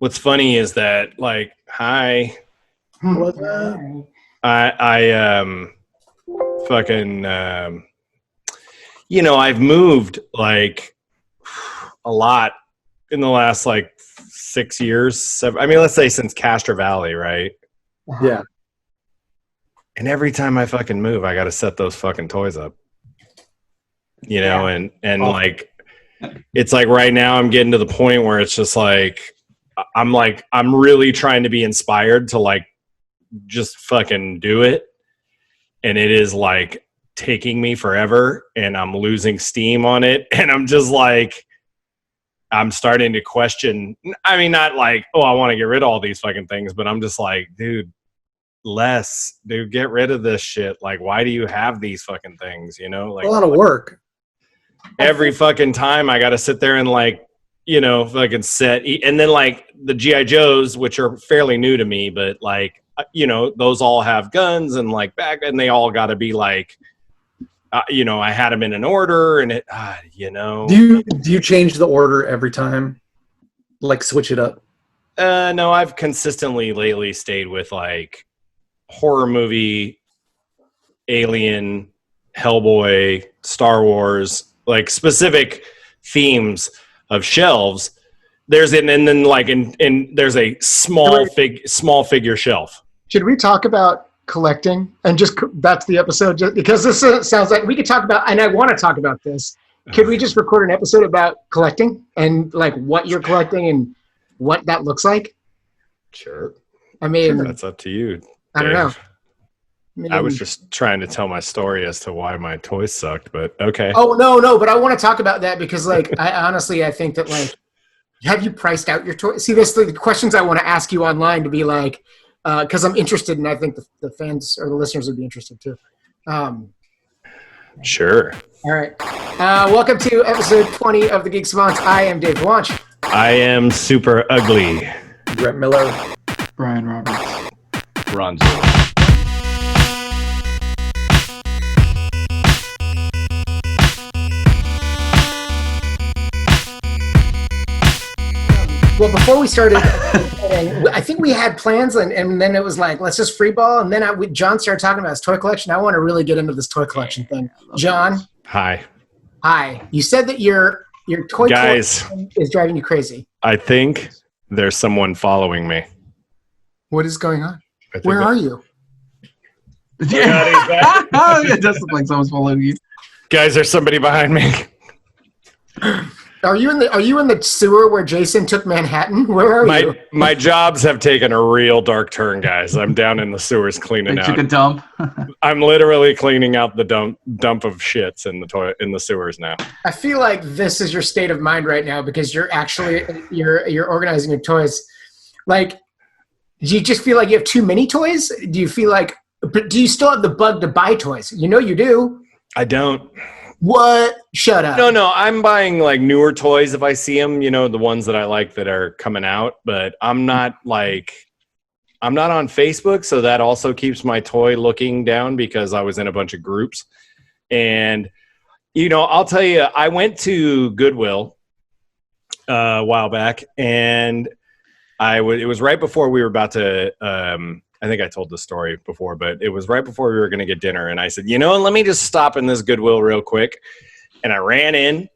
what's funny is that, like, hi, What's up? I fucking, I've moved like a lot in the last like 6 years. I mean, let's say since Castro Valley, right? Yeah. And every time I fucking move, I got to set those fucking toys up, and like, it's like right now I'm getting to the point where it's just like, I'm really trying to be inspired to like, just fucking do it. And it is like taking me forever and I'm losing steam on it. And I'm just like, I'm starting to question. I mean, not like, oh, I want to get rid of all these fucking things, but I'm just like, dude, get rid of this shit. Like, why do you have these fucking things? Like a lot of work. Every fucking time I got to sit there and like, fucking set. And then like the G.I. Joes, which are fairly new to me, but like, those all have guns and like back, and they all got to be like, I had them in an order, and it, Do you change the order every time? Like switch it up? No, I've consistently lately stayed with like horror movie, Alien, Hellboy, Star Wars, like specific themes of shelves. There's and then like in there's a small figure shelf. Should we talk about collecting and just that's the episode? Just because this sounds like we could talk about, and I want to talk about this. Could we just record an episode about collecting and like what you're collecting and what that looks like? Sure. I mean, that's up to you, Dave. I don't know. I was just trying to tell my story as to why my toys sucked, but okay. Oh no, but I want to talk about that because like I think that like, have you priced out your toys? See, this the questions I want to ask you online to be like, because I'm interested, and I think the fans or the listeners would be interested too. Sure. All right. Welcome to episode 20 of the Geek Savants. I am Dave Blanche. I am super ugly. Brett Miller. Brian Roberts. Ron. Well, before we started, I think we had plans, and then it was like, let's just free ball. And then John started talking about his toy collection. I want to really get into this toy collection thing. John. Hi. You said that your toy guys collection is driving you crazy. I think there's someone following me. What is going on? Where are you? Yeah. It does look like someone's following you. Guys, there's somebody behind me. Are you in the sewer where Jason took Manhattan? Where are you? My jobs have taken a real dark turn, guys. I'm down in the sewers cleaning out. Took a dump. I'm literally cleaning out the dump of shits in the sewers now. I feel like this is your state of mind right now because you're actually you're organizing your toys. Like, do you just feel like you have too many toys? Do you feel like? Do you still have the bug to buy toys? You know you do. I don't. What? Shut up. No. I'm buying like newer toys if I see them, the ones that I like that are coming out. But I'm not on Facebook, so that also keeps my toy looking down because I was in a bunch of groups. And, I'll tell you, I went to Goodwill a while back, and it was right before we were about to I think I told the story before, but it was right before we were going to get dinner. And I said, let me just stop in this Goodwill real quick. And I ran in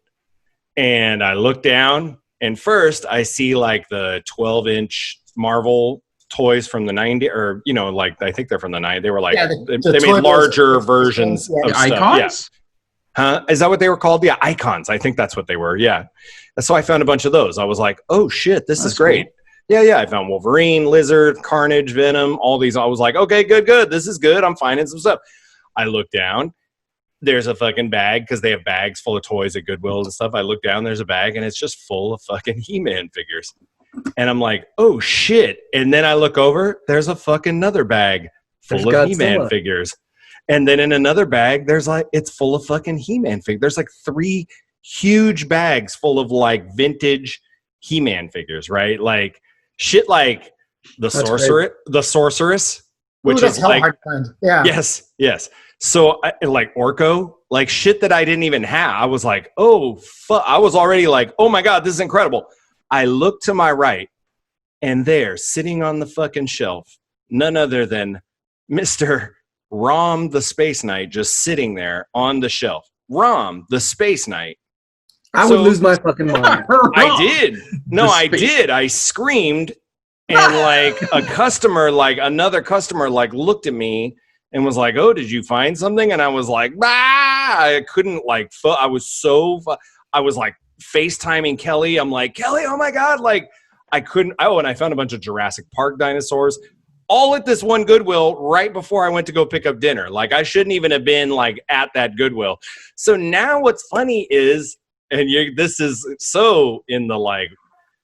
and I looked down, and first I see like the 12-inch Marvel toys from the 90s, or, like, I think they're from the 90s. They were like, they made larger versions of stuff. Icons? Yeah. Huh? Is that what they were called? Yeah. Icons. I think that's what they were. Yeah. So I found a bunch of those. I was like, oh shit, this is great. Cool. Yeah, I found Wolverine, Lizard, Carnage, Venom, all these. I was like, okay, good. This is good. I'm finding some stuff. I look down. There's a fucking bag because they have bags full of toys at Goodwill and stuff. I look down. There's a bag, and it's just full of fucking He-Man figures. And I'm like, oh, shit. And then I look over. There's a fucking another bag full of He-Man figures. And then in another bag, it's full of fucking He-Man figures. There's like 3 huge bags full of like vintage He-Man figures, right? Like, shit like the sorceress, which is like, hard to find. Yeah. Yes. So like Orko, like shit that I didn't even have. I was like, oh fuck. I was already like, oh my God, this is incredible. I look to my right And there, sitting on the fucking shelf, none other than Mr. Rom the Space Knight, just sitting there on the shelf. Rom the Space Knight. I would lose my fucking mind. I did. No, I did. I screamed, and like another customer looked at me and was like, "Oh, did you find something?" And I was like, "Bah!" I couldn't I was like FaceTiming Kelly. I'm like, "Kelly, oh my God." Like I couldn't. Oh, and I found a bunch of Jurassic Park dinosaurs all at this one Goodwill right before I went to go pick up dinner. Like I shouldn't even have been like at that Goodwill. So now what's funny is, and this is so in the like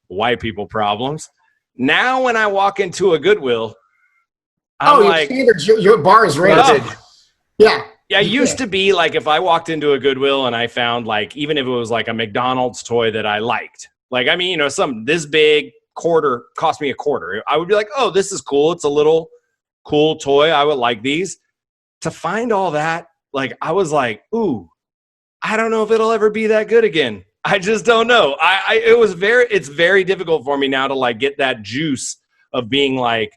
white people problems. Now when I walk into a Goodwill, I'm your bar is rated. Yeah. Yeah, it used to be like if I walked into a Goodwill and I found like, even if it was like a McDonald's toy that I liked, like, I mean, something this big, quarter cost me $0.25. I would be like, oh, this is cool. It's a little cool toy. I would like these. To find all that, like, I was like, ooh, I don't know if it'll ever be that good again. I just don't know. It's very difficult for me now to like get that juice of being like,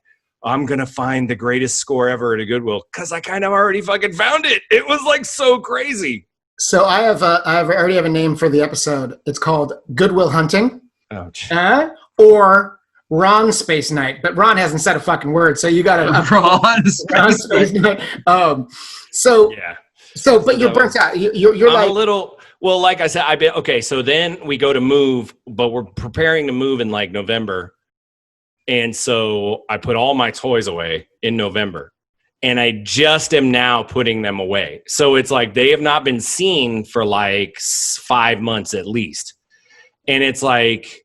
I'm going to find the greatest score ever at a Goodwill, because I kind of already fucking found it. It was like so crazy. So I already have a name for the episode. It's called Goodwill Hunting. Oh, or Ron Space Knight. But Ron hasn't said a fucking word, so you got to Ron Space Knight. But you're burnt out. You're I'm like a little. Well, like I said, okay. So then we go to move, but we're preparing to move in like November. And so I put all my toys away in November, and I just am now putting them away. So it's like they have not been seen for like 5 months at least. And it's like,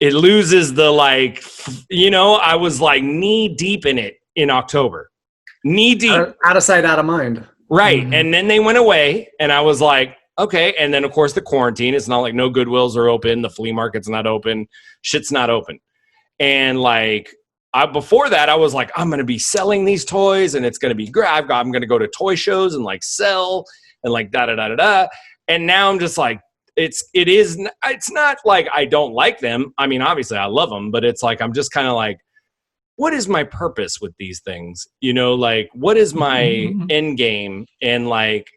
it loses the like, I was like knee deep in it in October. Knee deep. Out of sight, out of mind. Right. Mm-hmm. And then they went away, and I was like, okay. And then, of course, the quarantine. It's not like no Goodwills are open. The flea market's not open. Shit's not open. And like before that, I was like, I'm going to be selling these toys, and it's going to be great. I'm going to go to toy shows and like sell and like da-da-da-da-da. And now I'm just like, it's not like I don't like them. I mean, obviously I love them, but it's like, I'm just kind of like, what is my purpose with these things? Like what is my end game? And like,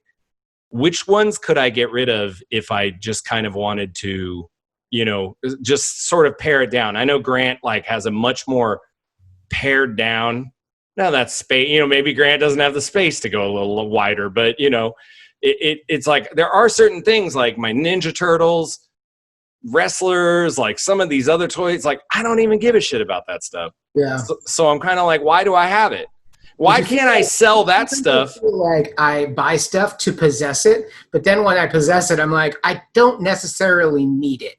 which ones could I get rid of if I just kind of wanted to, just sort of pare it down? I know Grant like has a much more pared down. Now that's space, maybe Grant doesn't have the space to go a little wider, but it's like there are certain things like my Ninja Turtles, wrestlers, like some of these other toys, like I don't even give a shit about that stuff. Yeah. So I'm kind of like, why do I have it? Why can't I sell that stuff? I feel like I buy stuff to possess it, but then when I possess it, I'm like, I don't necessarily need it.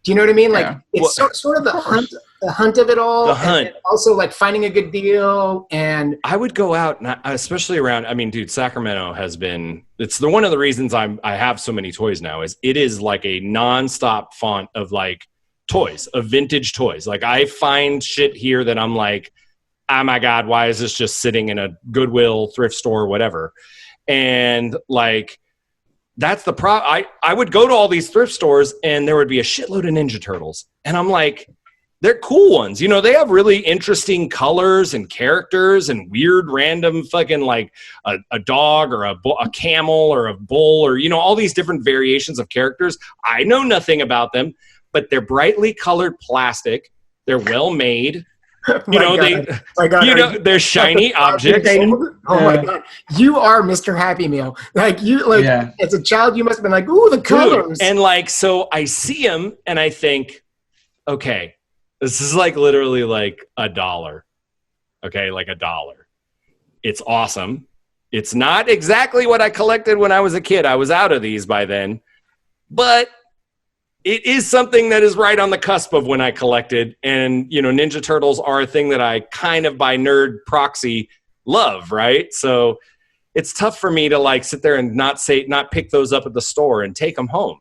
Do you know what I mean? Like it's sort of the hunt of it all. The hunt. And also like finding a good deal. And I would go out, especially around, I mean, dude, Sacramento has been, one of the reasons I have so many toys now is it is like a nonstop font of like toys, of vintage toys. Like I find shit here that I'm like, oh my God, why is this just sitting in a Goodwill, thrift store, whatever? And like, that's the problem. I would go to all these thrift stores and there would be a shitload of Ninja Turtles. And I'm like, they're cool ones. They have really interesting colors and characters and weird random fucking like a dog or a camel or a bull or, all these different variations of characters. I know nothing about them, but they're brightly colored plastic. They're well made. They're shiny objects. Oh my God. You are Mr. Happy Meal. Like as a child, you must have been like, ooh, the colors. And like, so I see them and I think, okay, this is like literally like $1. Okay. Like $1. It's awesome. It's not exactly what I collected when I was a kid. I was out of these by then, but it is something that is right on the cusp of when I collected. And, Ninja Turtles are a thing that I kind of by nerd proxy love, right? So it's tough for me to like sit there and not pick those up at the store and take them home.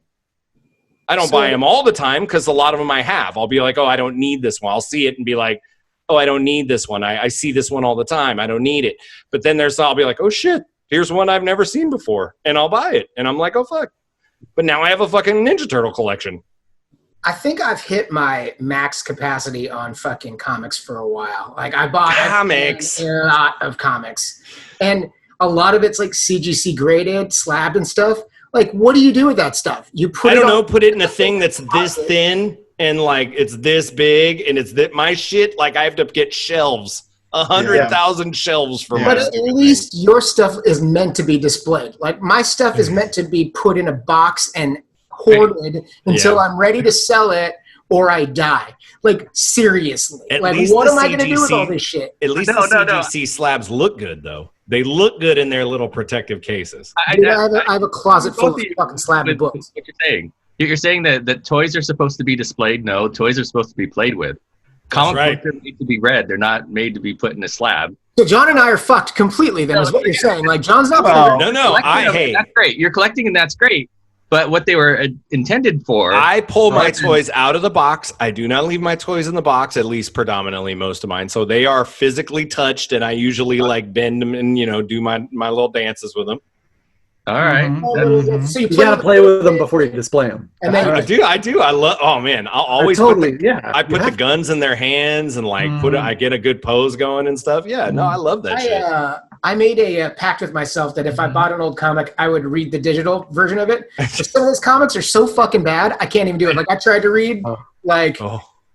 I don't buy them all the time because a lot of them I have. I'll be like, oh, I don't need this one. I'll see it and be like, oh, I don't need this one. I see this one all the time. I don't need it. But then I'll be like, oh shit, here's one I've never seen before. And I'll buy it. And I'm like, oh fuck. But now I have a fucking Ninja Turtle collection. I think I've hit my max capacity on fucking comics for a while. Like I bought Comics. a lot of comics, and a lot of it's like CGC graded, slabbed, and stuff. Like, what do you do with that stuff? You put put it in a thing that's this thin and like it's this big and it's that my shit. Like I have to get shelves, 100,000 shelves for my. But at least your stuff is meant to be displayed. Like my stuff is meant to be put in a box and hoarded until I'm ready to sell it or I die. Like seriously, At like least what the am I going to do with CGC all this shit? At least the CGC slabs look good though. They look good in their little protective cases. Dude, I have a closet full of fucking slabbed books. What you're saying? You're saying that toys are supposed to be displayed? No, toys are supposed to be played with. Comic books are made to be read. They're not made to be put in a slab. So John and I are fucked completely. Then is what you're saying? Like John's not. No. That's great. You're collecting, and that's great. But what they were intended for. I pull my toys out of the box. I do not leave my toys in the box, at least predominantly most of mine. So they are physically touched, and I usually like bend them and do my little dances with them. All right. So You gotta play with them before you display them. And then I do. I love. Oh man, I'll always I put the to. guns in their hands and like I get a good pose going and stuff. Yeah, no, I love that shit. I made a pact with myself that if I bought an old comic, I would read the digital version of it. Some of those comics are so fucking bad, I can't even do it. Like I tried to read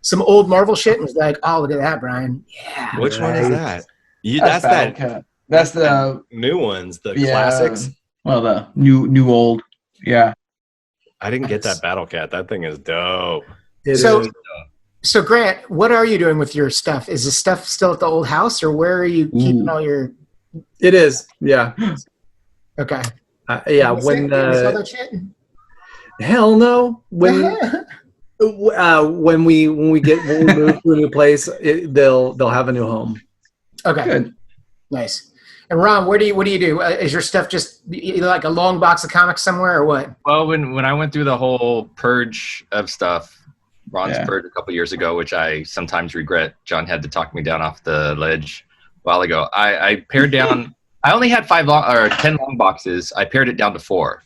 some old Marvel shit and was like, oh, look at that, Brian. Yeah. Which one is that? That's that. That's the new ones, the classics. Well, the new old. Yeah. I didn't get that Battle Cat. That thing is dope. So Grant, what are you doing with your stuff? Is the stuff still at the old house, or where are you keeping all your? It is. Yeah. Okay. When hell no. When we move to a new place, they'll have a new home. Okay. Good. Nice. And Ron, what do you do? Is your stuff just like a long box of comics somewhere, or what? Well, when I went through the whole purge of stuff, Ron's purge a couple years ago, which I sometimes regret. John had to talk me down off the ledge a while ago. I pared down. I only had 10 long boxes. I pared it down to 4.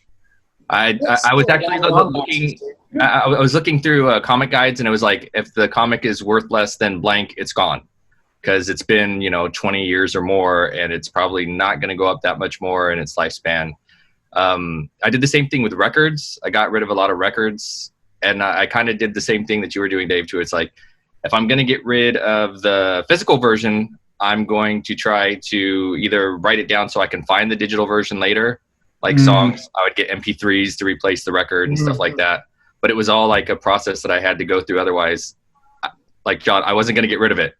I was actually looking. I was looking through comic guides, and it was like, if the comic is worth less than blank, it's gone. Because it's been 20 years or more, and it's probably not going to go up that much more in its lifespan. I did the same thing with records. I got rid of a lot of records, and I kind of did the same thing that you were doing, Dave, too. It's like, if I'm going to get rid of the physical version, I'm going to try to either write it down so I can find the digital version later. Like songs, I would get MP3s to replace the record and stuff like that. But it was all like a process that I had to go through. Otherwise, like John, I wasn't going to get rid of it.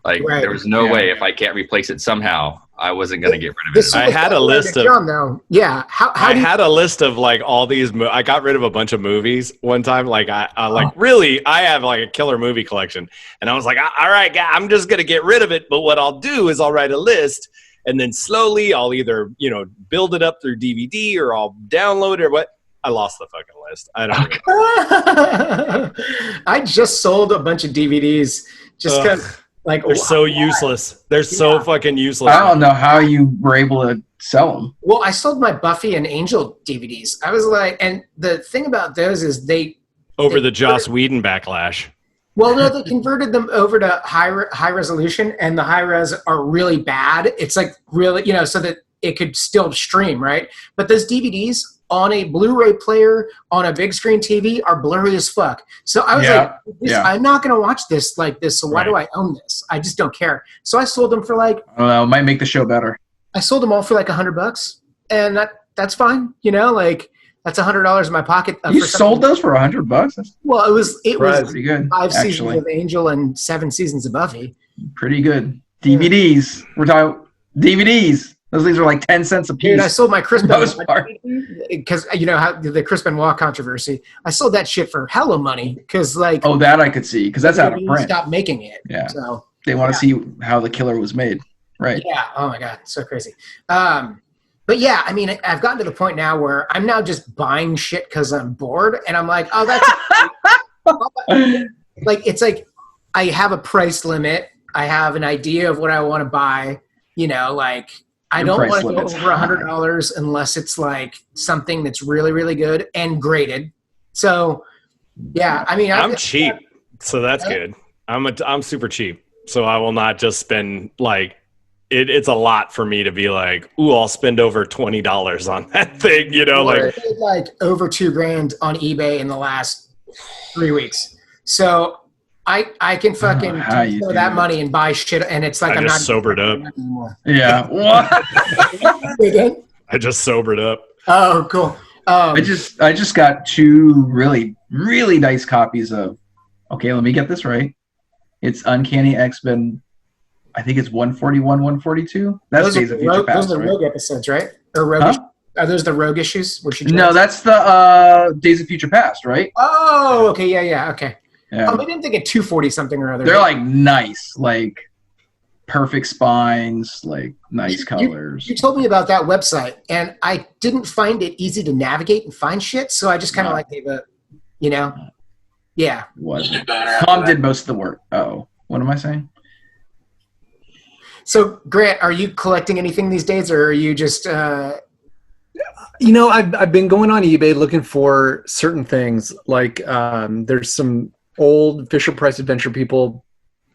Like there was no way, if I can't replace it somehow, I wasn't going to get rid of it. I had a list of John, though. Yeah. I had a list of like all these. I got rid of a bunch of movies one time. Like I have like a killer movie collection, and I was like, all right, I'm just going to get rid of it. But what I'll do is I'll write a list, and then slowly I'll either build it up through DVD or I'll download it or what. I lost the fucking list. I don't. I just sold a bunch of DVDs just because. Like they're so useless. They're so fucking useless. I don't know how you were able to sell them. Well, I sold my Buffy and Angel DVDs. I was like, and the thing about those is the Joss Whedon backlash. Well, no, they converted them over to high resolution, and the high res are really bad. It's like really, so that it could still stream, right? But those DVDs on a Blu-ray player on a big screen TV are blurry as fuck. So I was I'm not going to watch this like this. So why do I own this? I just don't care. So I sold them for like, I don't know, it might make the show better. I sold them all for like $100, and that's fine. Like that's $100 in my pocket. You sold those for $100? Well, it was pretty good. 5 seasons of Angel and 7 seasons of Buffy. Pretty good. DVDs. We're talking DVDs. Those things are like 10 cents a piece. Dude, I sold my Chris Benoit because how the Chris Benoit controversy. I sold that shit for hella money because like. Oh, that I could see because that's out of print. Stop making it. Yeah. So they want to see how the killer was made, right? Yeah. Oh my god, so crazy. But yeah, I mean, I've gotten to the point now where I'm now just buying shit because I'm bored, and I'm like, oh, that's like it's like I have a price limit. I have an idea of what I want to buy. Like. I don't want to go over $100 unless it's like something that's really, really good and graded. So Yeah, I mean, I'm cheap, so that's good. I'm super cheap, so I will not just spend like it's a lot for me to be like, ooh, I'll spend over $20 on that thing, you know, I paid like over $2,000 on eBay in the last 3 weeks. So I can fucking take some of that money and buy shit, and it's like I I'm just not sobered up. anymore. Yeah. What? I just sobered up. Oh, cool. I just got 2 really, really nice copies of. Okay, let me get this right. It's Uncanny X-Men. I think it's 141, 142. That's Days of Future Past. Those are the Rogue episodes, right? Or Rogue? Huh? Are those the Rogue issues? No, that's the Days of Future Past, right? Oh, okay, yeah, okay. Yeah. Oh, maybe I'm thinking 240 something or other. They're like nice, like perfect spines, like nice colors. You told me about that website, and I didn't find it easy to navigate and find shit, so I just kind of gave a, yeah. Wasn't. Tom did most of the work. Oh, what am I saying? So, Grant, are you collecting anything these days, or are you just? I've been going on eBay looking for certain things. Like there's some old Fisher-Price Adventure People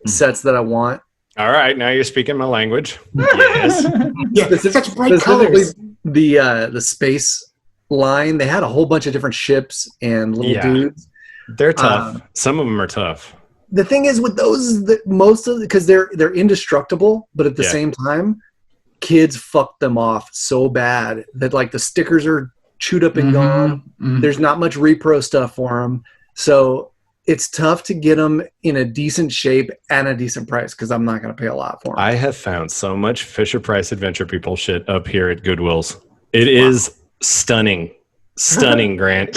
sets that I want. All right, now you're speaking my language. Yes. Yeah, such bright colors. The space line, they had a whole bunch of different ships and little dudes. They're tough. Some of them are tough. The thing is with those is that most of because they're indestructible, but at the same time, kids fuck them off so bad that like the stickers are chewed up and gone. Mm-hmm. There's not much repro stuff for them, so it's tough to get them in a decent shape and a decent price because I'm not going to pay a lot for them. I have found so much Fisher-Price Adventure People shit up here at Goodwill's. It is stunning, Grant.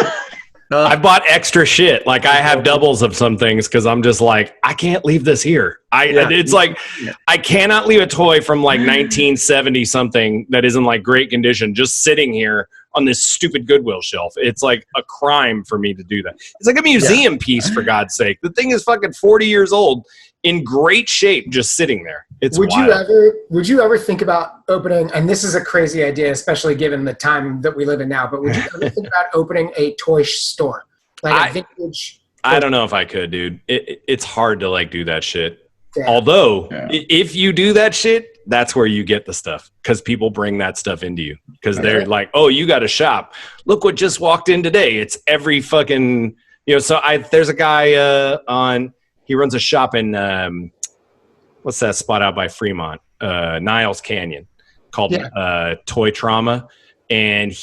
I bought extra shit. Like I have doubles of some things because I'm just like, I can't leave this here. It's like I cannot leave a toy from like 1970 something that is in like great condition just sitting here on this stupid Goodwill shelf. It's like a crime for me to do that. It's like a museum piece, for God's sake. The thing is fucking 40 years old, in great shape, just sitting there. It's wild. Would you ever think about opening, and this is a crazy idea, especially given the time that we live in now, but would you ever think about opening a toy store? Like a vintage? I don't know if I could, dude. It's hard to like do that shit. Yeah. Although, if you do that shit, that's where you get the stuff because people bring that stuff into you because they're like, oh, you got a shop. Look what just walked in today. It's every fucking, so there's a guy he runs a shop in, what's that spot out by Fremont? Niles Canyon called Toy Trauma. And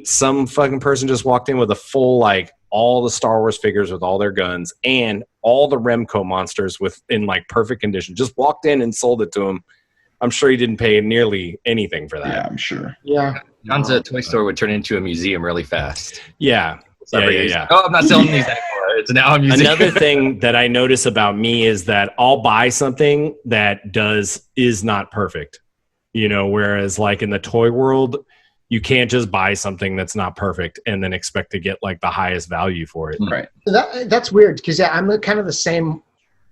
some fucking person just walked in with a full, like, all the Star Wars figures with all their guns and all the Remco monsters in like perfect condition. Just walked in and sold it to him. I'm sure he didn't pay nearly anything for that. Yeah, I'm sure. Yeah. John's toy store would turn into a museum really fast. Yeah. Yeah. Oh, I'm not selling these anymore. It's now a museum. Another thing that I notice about me is that I'll buy something that is not perfect. Whereas like in the toy world, you can't just buy something that's not perfect and then expect to get like the highest value for it. Right. That's weird because I'm kind of the same.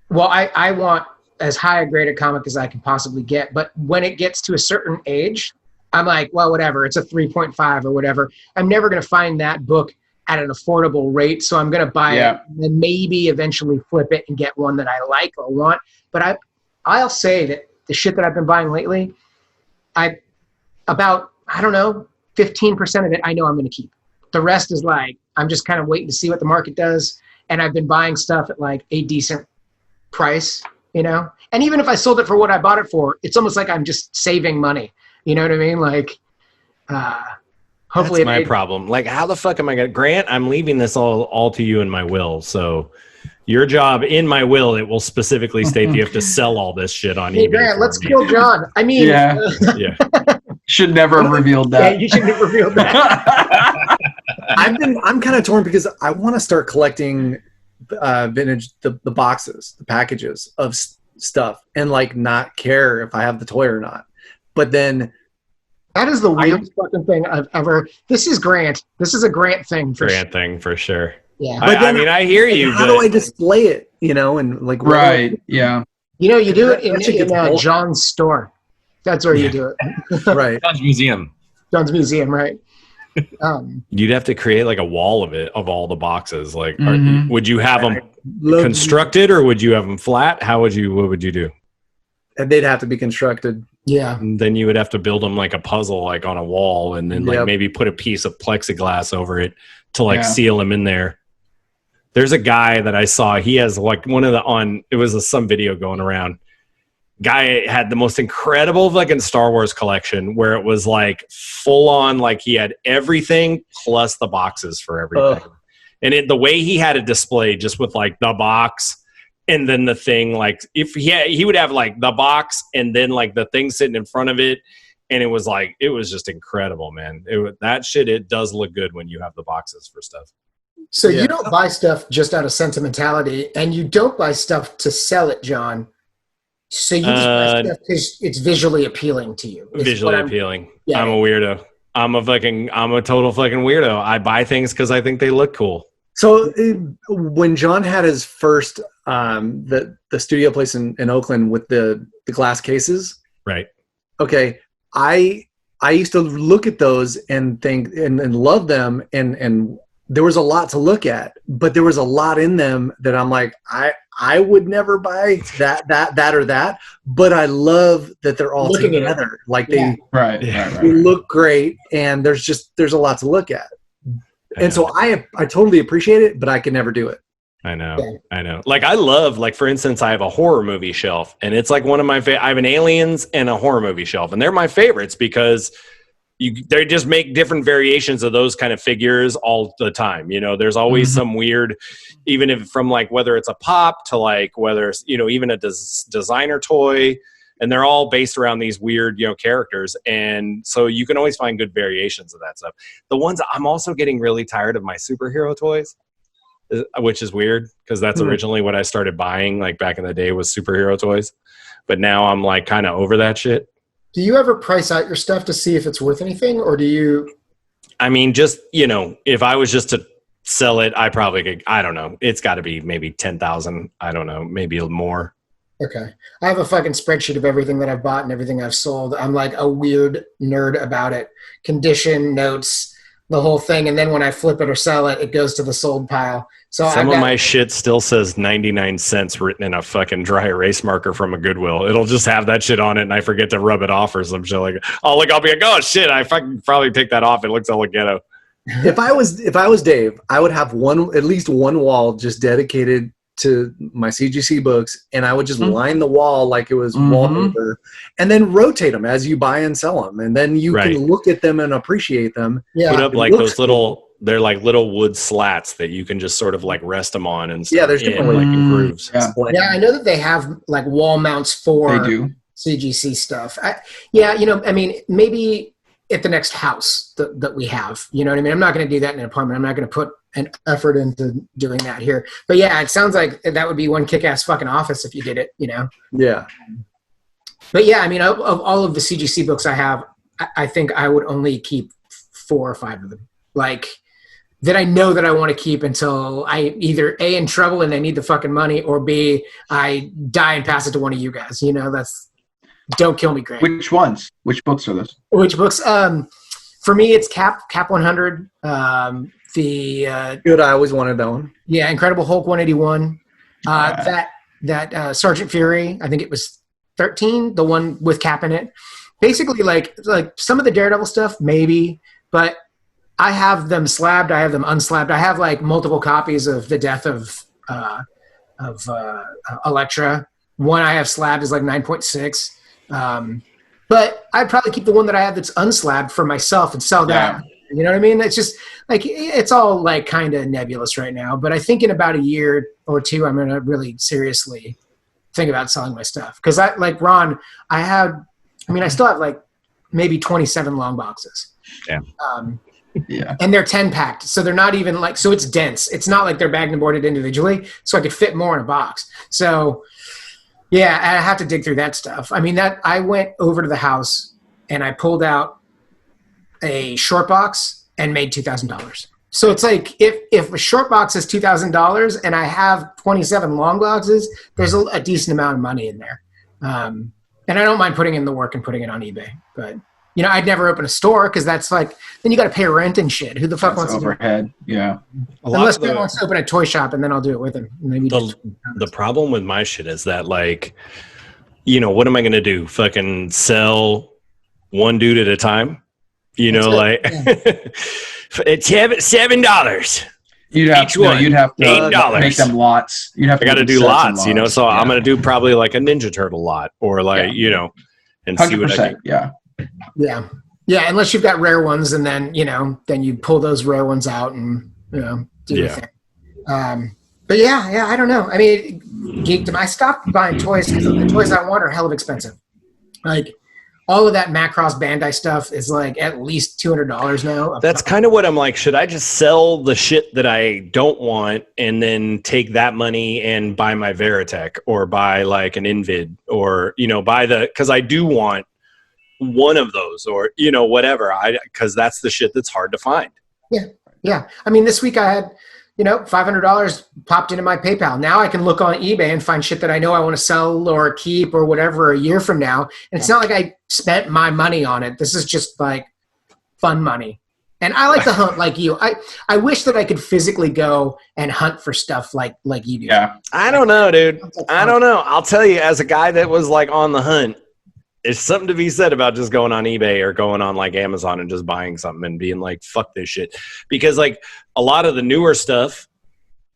Well, I want as high a grade of comic as I can possibly get, but when it gets to a certain age, I'm like, well, whatever. It's a 3.5 or whatever. I'm never going to find that book at an affordable rate, so I'm going to buy it and then maybe eventually flip it and get one that I like or want. But I'll say that the shit that I've been buying lately, I don't know, 15% of it I know I'm going to keep. The rest is like, I'm just kind of waiting to see what the market does. And I've been buying stuff at like a decent price, And even if I sold it for what I bought it for, it's almost like I'm just saving money. You know what I mean? Like, hopefully. That's my problem. Like, how the fuck am I going to, Grant, I'm leaving this all to you in my will. So your job in my will, it will specifically state that you have to sell all this shit on eBay. Grant, let's kill John. I mean, yeah. Should never have revealed that. Yeah, you shouldn't have revealed that. I'm kind of torn because I want to start collecting vintage, the boxes, the packages of stuff, and like not care if I have the toy or not. But then that is the weirdest fucking thing I've ever. This is Grant. This is a Grant thing. For sure. Yeah. I hear you. How do I display it? And like right. Yeah. You do it in John's store. That's where you do it. Right. John's museum. John's museum, right. You'd have to create like a wall of all the boxes. Like, would you have them constructed or would you have them flat? What would you do? And they'd have to be constructed. Yeah. And then you would have to build them like a puzzle, like on a wall, and then like maybe put a piece of plexiglass over it to like seal them in there. There's a guy that I saw. He has like it was some video going around. Guy had the most incredible fucking Star Wars collection where it was like full on, like he had everything plus the boxes for everything. And the way he had it displayed just with like the box and then the thing, like if he would have like the box and then like the thing sitting in front of it. And it was just incredible, man. It does look good when you have the boxes for stuff. So you don't buy stuff just out of sentimentality, and you don't buy stuff to sell it, John. So you just buy stuff because it's visually appealing to you. Visually appealing. Yeah. I'm a weirdo. I'm a total fucking weirdo. I buy things because I think they look cool. So when John had his first the studio place in Oakland with the glass cases, right? Okay, I used to look at those and think and love them, and there was a lot to look at, but there was a lot in them that I'm like, I would never buy that or that, but I love that they're all together. Like they look great, and there's a lot to look at. And so I totally appreciate it, but I can never do it. I know. Like I love, like for instance, I have a horror movie shelf, and it's like one of my I have an Aliens and a horror movie shelf, and they're my favorites because they just make different variations of those kind of figures all the time. You know, there's always some weird, even if from like whether it's a pop to like whether it's, you know, even a designer toy, and they're all based around these weird, you know, characters. And so you can always find good variations of that stuff. The ones I'm also getting really tired of my superhero toys, which is weird because that's originally what I started buying like back in the day was superhero toys. But now I'm like kind of over that shit. Do you ever price out your stuff to see if it's worth anything, or do you? I mean, just, you know, if I was just to sell it, I probably could, I don't know. It's got to be maybe 10,000. I don't know, maybe more. Okay. I have a fucking spreadsheet of everything that I've bought and everything I've sold. I'm like a weird nerd about it. Condition, notes, the whole thing. And then when I flip it or sell it, it goes to the sold pile. So some of my shit still says 99 cents written in a fucking dry erase marker from a Goodwill. It'll just have that shit on it, and I forget to rub it off or some shit like. I'll be like, oh shit, I fucking probably take that off. It looks all ghetto. If I was Dave, I would have at least one wall just dedicated to my CGC books, and I would just line the wall like it was wallpaper, and then rotate them as you buy and sell them, and then you can look at them and appreciate them. Yeah, put up like those little. They're like little wood slats that you can just sort of like rest them on and stuff. Yeah, there's different like grooves. Yeah, I know that they have like wall mounts for CGC stuff. You know, I mean, maybe at the next house that we have, you know what I mean? I'm not going to do that in an apartment. I'm not going to put an effort into doing that here. But yeah, it sounds like that would be one kick-ass fucking office if you did it, you know? Yeah. But yeah, I mean, of all of the CGC books I have, I think I would only keep 4 or 5 of them. Like, that I know that I want to keep until I either A, in trouble and they need the fucking money, or B, I die and pass it to one of you guys. You know, don't kill me, Grant. Which ones? Which books are those? Which books? For me, it's Cap 100. Good. I always wanted that one. Yeah, Incredible Hulk 181. That Sergeant Fury. I think it was 13. The one with Cap in it. Basically, like some of the Daredevil stuff, maybe, but I have them slabbed. I have them unslabbed. I have like multiple copies of the death of Elektra. One I have slabbed is like 9.6. But I'd probably keep the one that I have that's unslabbed for myself and sell that. You know what I mean? It's just like, it's all like kind of nebulous right now. But I think in about a year or two, I'm going to really seriously think about selling my stuff. Because like Ron, I still have like maybe 27 long boxes. Yeah. Yeah. And they're 10 packed. So they're not even like, so it's dense. It's not like they're bagged and boarded individually. So I could fit more in a box. So yeah, I have to dig through that stuff. I mean, I went over to the house and I pulled out a short box and made $2,000. So it's like, if a short box is $2,000 and I have 27 long boxes, there's a decent amount of money in there. And I don't mind putting in the work and putting it on eBay, but You know, I'd never open a store because that's like, then you got to pay rent and shit. Who the fuck That's wants to overhead. Yeah. Unless Bill wants to open a toy shop, and then I'll do it with him. Maybe the problem with my shit is that, like, you know, what am I going to do? Fucking sell one dude at a time? You know, like, it's $7. You'd have to $8. make them lots. You'd have to. I got to do lots, you know. So I'm going to do probably like a Ninja Turtle lot, or like, you know, and see what I can. Yeah. Unless you've got rare ones, and then then you pull those rare ones out and do your thing. But yeah, I don't know. I mean, I stopped buying toys because the toys I want are hell of expensive. Like, all of that Macross Bandai stuff is like at least $200 now. That's kind of what I'm like. Should I just sell the shit that I don't want and then take that money and buy my Veritech, or buy like an Invid, or, because I do want one of those, or, whatever. Because that's the shit that's hard to find. Yeah. I mean, this week I had, $500 popped into my PayPal. Now I can look on eBay and find shit that I know I want to sell or keep or whatever a year from now. And it's not like I spent my money on it. This is just like fun money. And I like to hunt like you. I wish that I could physically go and hunt for stuff like you do. Yeah. I don't know, dude. I don't know. I'll tell you, as a guy that was like on the hunt, there's something to be said about just going on eBay or going on like Amazon and just buying something and being like, fuck this shit. Because like a lot of the newer stuff,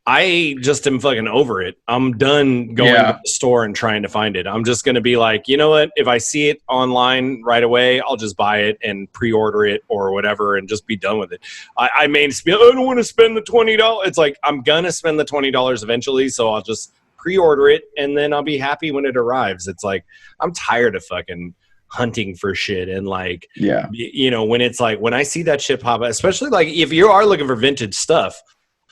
I just am fucking over it. I'm done going to the store and trying to find it. I'm just going to be like, you know what? If I see it online right away, I'll just buy it and pre-order it or whatever and just be done with it. I don't want to spend the $20. It's like, I'm going to spend the $20 eventually. So I'll just pre-order it and then I'll be happy when it arrives. It's like, I'm tired of fucking hunting for shit. And like, when it's like, when I see that shit pop up, especially like if you are looking for vintage stuff,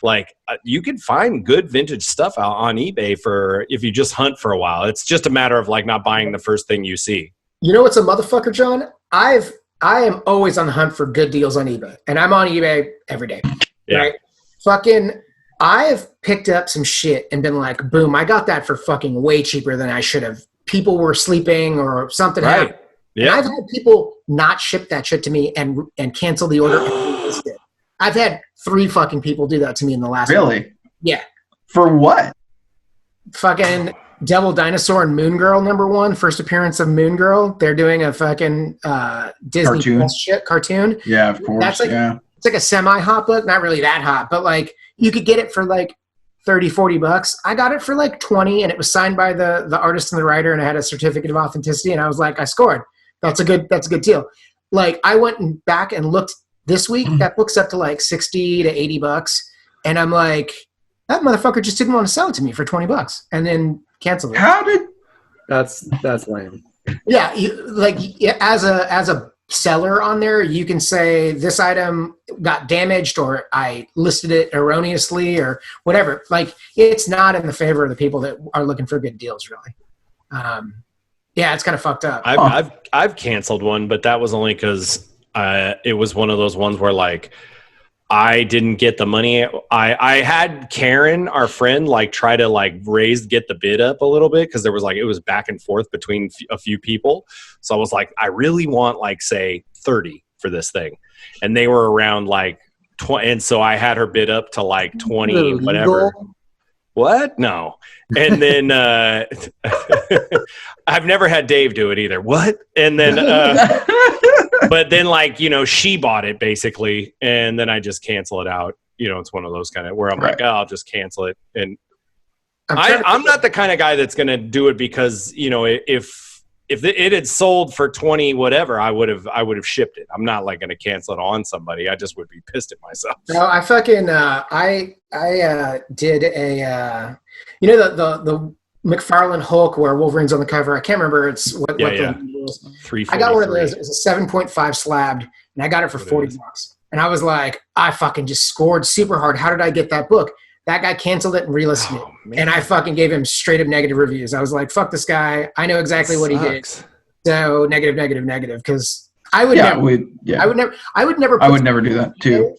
like you can find good vintage stuff out on eBay for, if you just hunt for a while. It's just a matter of like not buying the first thing you see. You know what's a motherfucker, John? I am always on the hunt for good deals on eBay, and I'm on eBay every day. Right? I've picked up some shit and been like, boom, I got that for fucking way cheaper than I should have. People were sleeping or something happened. Yeah. And I've had people not ship that shit to me and cancel the order and relist it. I've had 3 fucking people do that to me in the last month. Yeah. For what? Fucking Devil Dinosaur and Moon Girl #1, first appearance of Moon Girl. They're doing a fucking Disney Plus shit cartoon. Yeah, of course. That's like, it's like a semi-hot book. Not really that hot, but like you could get it for like $30-$40. I got it for like 20, and it was signed by the artist and the writer, and I had a certificate of authenticity, and I was like, I scored. That's a good deal. Like I went back and looked this week. That book's up to like $60 to $80, and I'm like, that motherfucker just didn't want to sell it to me for $20, and then canceled it. How did? That's lame. Yeah, as a seller on there, you can say this item got damaged, or I listed it erroneously, or whatever. Like it's not in the favor of the people that are looking for good deals, really. Yeah, it's kind of fucked up. I've canceled one, but that was only because it was one of those ones where like I didn't get the money. I had Karen, our friend, like try to like get the bid up a little bit, because there was like, it was back and forth between a few people. So I was like, I really want like say 30 for this thing, and they were around like 20, and so I had her bid up to like 20, whatever. What? No. And then I've never had Dave do it either. What? And then but then like, she bought it basically, and then I just cancel it out. It's one of those kind of where I'm like, oh, I'll just cancel it. And I'm not the kind of guy that's going to do it because, if it had sold for 20 whatever, I would have shipped it. I'm not like going to cancel it on somebody. I just would be pissed at myself. No, I fucking I did a the McFarlane Hulk where Wolverine's on the cover. I can't remember what the 343. I got one of those. It was a 7.5 slabbed, and I got it for $40. And I was like, I fucking just scored super hard. How did I get that book? That guy canceled it and relisted it. Man. And I fucking gave him straight up negative reviews. I was like, fuck this guy. I know exactly what he did. So negative. Because I would never do that too.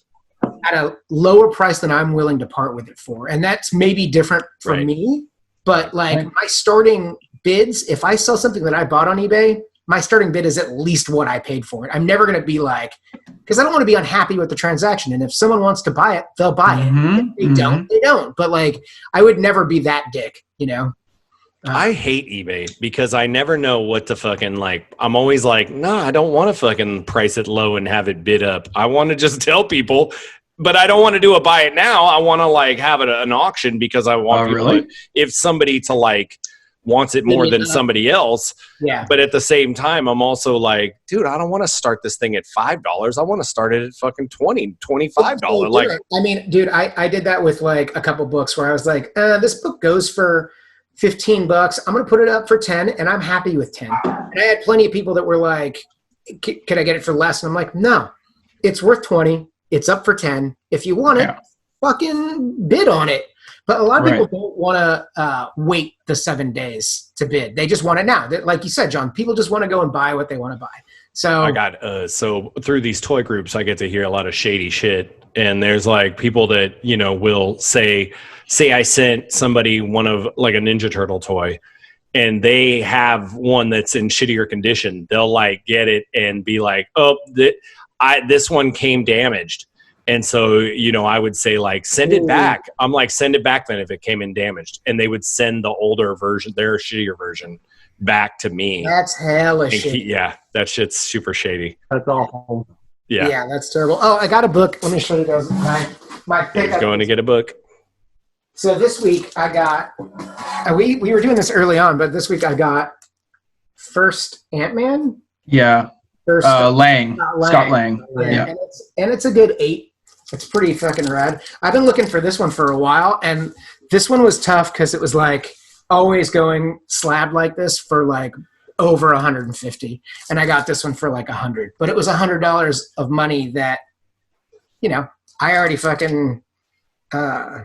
At a lower price than I'm willing to part with it for. And that's maybe different for me. But like my starting bids, if I sell something that I bought on eBay, my starting bid is at least what I paid for it. I'm never going to be like, because I don't want to be unhappy with the transaction. And if someone wants to buy it, they'll buy it. If they don't, they don't. But like, I would never be that dick, you know? I hate eBay because I never know what to fucking like. I'm always like, no, I don't want to fucking price it low and have it bid up. I want to just tell people, but I don't want to do a buy it now. I want to like have it an auction because I want people to, if somebody to like wants it more than somebody else. Yeah. But at the same time, I'm also like, dude, I don't want to start this thing at $5. I want to start it at fucking $20, $25. Like, I mean, dude, I did that with like a couple books where I was like, this book goes for $15. I'm going to put it up for 10 and I'm happy with 10. And I had plenty of people that were like, can I get it for less? And I'm like, no, it's worth 20. It's up for 10. If you want it, fucking bid on it. But a lot of people don't want to wait the 7 days to bid. They just want it now. Like you said, John, people just want to go and buy what they want to buy. So I got so through these toy groups, I get to hear a lot of shady shit. And there's like people that, you know, will say I sent somebody one of like a Ninja Turtle toy and they have one that's in shittier condition. They'll like get it and be like, oh, this one came damaged. And so, you know, I would say like, send it back. I'm like, send it back then if it came in damaged. And they would send the older version, their shittier version, back to me. That's hella shit. Yeah, that shit's super shady. That's awful. Yeah. Yeah, that's terrible. Oh, I got a book. Let me show you guys my pick. He's going to get a book. So this week I got, we were doing this early on, but this week I got first Ant-Man. Yeah. First Scott Lang. Yeah. And it's a good 8. It's pretty fucking rad. I've been looking for this one for a while, and this one was tough because it was like always going slab like this for like over 150, and I got this one for like 100. But it was $100 of money that, you know, I already fucking I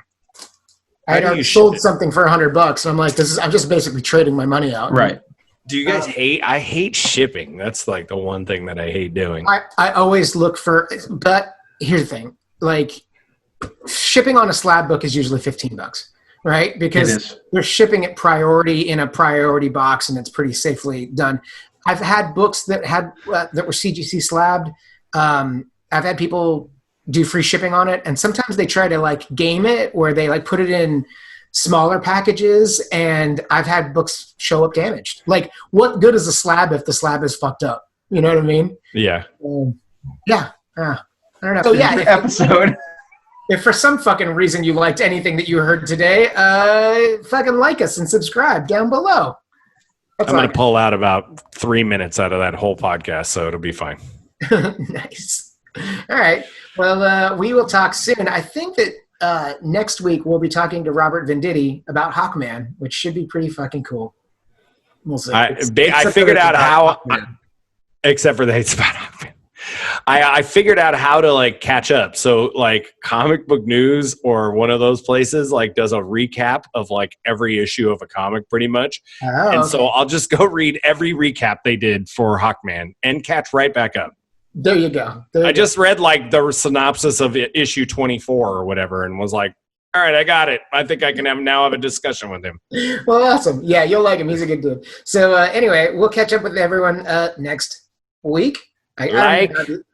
had already sold something for $100, and I'm like, I'm just basically trading my money out. Right. Do you guys I hate shipping. That's like the one thing that I hate doing. I always look for, but here's the thing. Like, shipping on a slab book is usually $15, right? Because they're shipping it priority in a priority box, and it's pretty safely done. I've had books that were CGC slabbed. I've had people do free shipping on it, and sometimes they try to like game it where they like put it in smaller packages, and I've had books show up damaged. Like, what good is a slab if the slab is fucked up? You know what I mean? Yeah. I don't know. So yeah, episode. If for some fucking reason you liked anything that you heard today, fucking like us and subscribe down below. I'm going to pull out about 3 minutes out of that whole podcast, so it'll be fine. Nice. All right. Well, we will talk soon. I think that next week we'll be talking to Robert Venditti about Hawkman, which should be pretty fucking cool. We'll see. I figured out how, except for the hates about Hawkman. I figured out how to like catch up. So like Comic Book News or one of those places like does a recap of like every issue of a comic pretty much. So I'll just go read every recap they did for Hawkman and catch right back up. There you go. I just read like the synopsis of issue 24 or whatever and was like, all right, I got it. I think I can have a discussion with him. Well, awesome. Yeah, you'll like him. He's a good dude. So anyway, we'll catch up with everyone next week.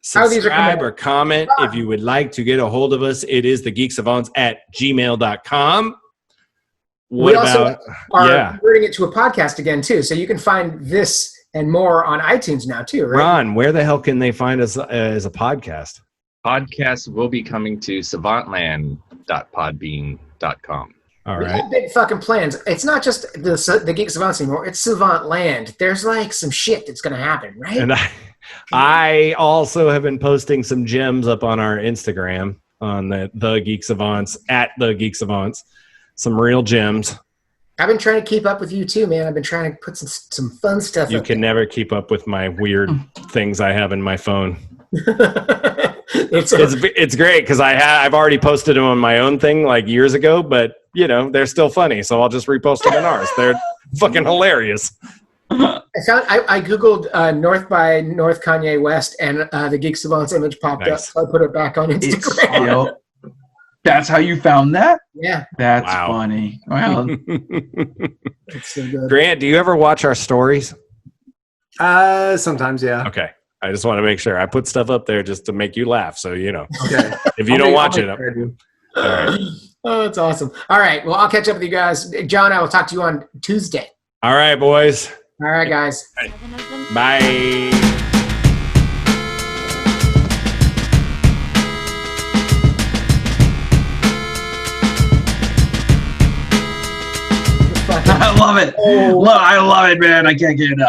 Subscribe or comment if you would like to get a hold of us. It is thegeeksavants@gmail.com. We also are converting it to a podcast again, too. So you can find this and more on iTunes now, too, right? Ron, where the hell can they find us as a podcast? Podcast will be coming to savantland.podbean.com. All we right. have big fucking plans. It's not just the Geek Savants anymore. It's Savant Land. There's like some shit that's going to happen, right? And I also have been posting some gems up on our Instagram on the Geek Savants @the Geek Savants. Some real gems. I've been trying to keep up with you too, man. I've been trying to put some fun stuff. You can never keep up with my weird things I have in my phone. It's great because I've already posted them on my own thing like years ago, but you know they're still funny, so I'll just repost them in ours. They're fucking hilarious. I googled North by North Kanye West, and the Geek Savants image popped up, so I put it back on Instagram. That's how you found that? Yeah. That's funny. Wow. It's so good. Grant, do you ever watch our stories? Sometimes, yeah. Okay. I just want to make sure. I put stuff up there just to make you laugh. So, you know, Okay. if you don't watch it. All right. Oh, that's awesome. All right. Well, I'll catch up with you guys. John, I will talk to you on Tuesday. All right, boys. All right, guys. Bye. I love it. I love it, man. I can't get enough.